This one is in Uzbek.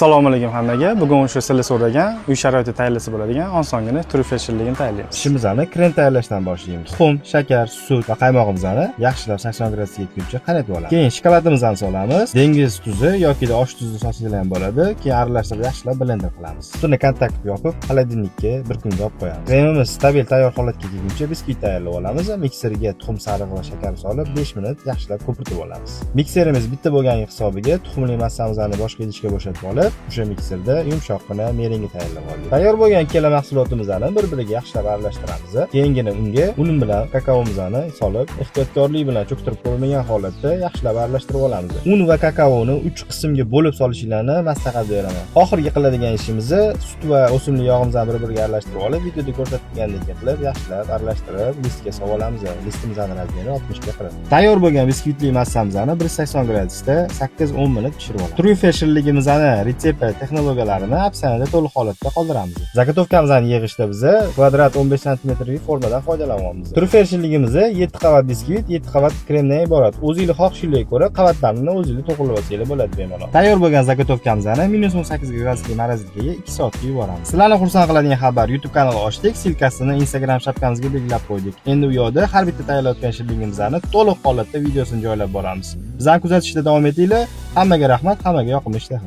Assalomu alaykum hammaga. Bugun o'sha sizlar so'ragan uy sharoiti tayyorlasa bo'ladigan osongina trufel shirinligini tayyorlaymiz. Ishimizni krem tayyorlashdan boshlaymiz. Tuxum, shakar, sut va qaymog'imizni yaxshilab 80 gradusga yetguncha qaynatib olamiz. Keyin shokoladimizni solamiz. Dengiz tuzi yoki osh tuzi solsangiz ham bo'ladi. Keyin aralashtirib yaxshilab blender qilamiz. Sutni kontaktga yopib, xolodilnikka bir kunga olib qo'yamiz. Kremimiz stabil tayyor holatga kelguncha biskvit tayyorlab olamiz. Mikserga tuxum sarig'i va shakar solib 5 minut yaxshilab ko'pirtib olamiz. Mikserimiz bitta bo'lgani hisobiga tuxumli massamizni boshqa idishga bo'shatib olib, o'sha mikserda yumshoqqina merengi tayyorlab oldik. Tayyor bo'lgan ikkala mahsulotimizni bir-biriga yaxshilab aralashtiramiz. Keyingina unga un bilan kakaomizni solib, ehtiyotkorlik bilan cho'ktirib qo'yilmagan holatda yaxshilab aralashtirib olamiz. Un va kakaoni 3 qismga bo'lib solishinglarni maslahat beraman. Oxirgi qiladigan ishimiz sut va o'simlik yog'imizni bir-biriga aralashtirib olib, videoda ko'rsatilgandek qilib yaxshilab aralashtirib, listga solib olamiz. Listimizni razmeri 60 ga qilib. Tayyor bo'lgan biskvitli massamizni 180 gradusda 8-10 minut pishirib olamiz. Trufel shirinligimizni retsept texnologiyalarini opsionalda to'liq holatda qoldiramiz. Zagotovkamizni yig'ishda biz kvadrat 15 sm formadan foydalanyapmiz. Trufel shirinligimiz 7 qavat biskvit, 7 qavat kremdan iborat. O'zingiz xohishingizga ko'ra qavatlarini o'zingiz to'g'rilab olsangiz bo'ladi bemalol. Tayyor bo'lgan zagotovkamizni -18 gradusli morozikiga 2 soatga yuboramiz. Sizlarni xursand qiladigan xabar, YouTube kanali ochdik, silkasini Instagram shapkamizga belgilab qo'ydik. Endi u yerda har bitta tayyorlayotgan shirinligimizni to'liq holatda videosini joylab boramiz. Bizani kuzatishda davom etinglar. Hammaga rahmat, hammaga yoqimli ishlar.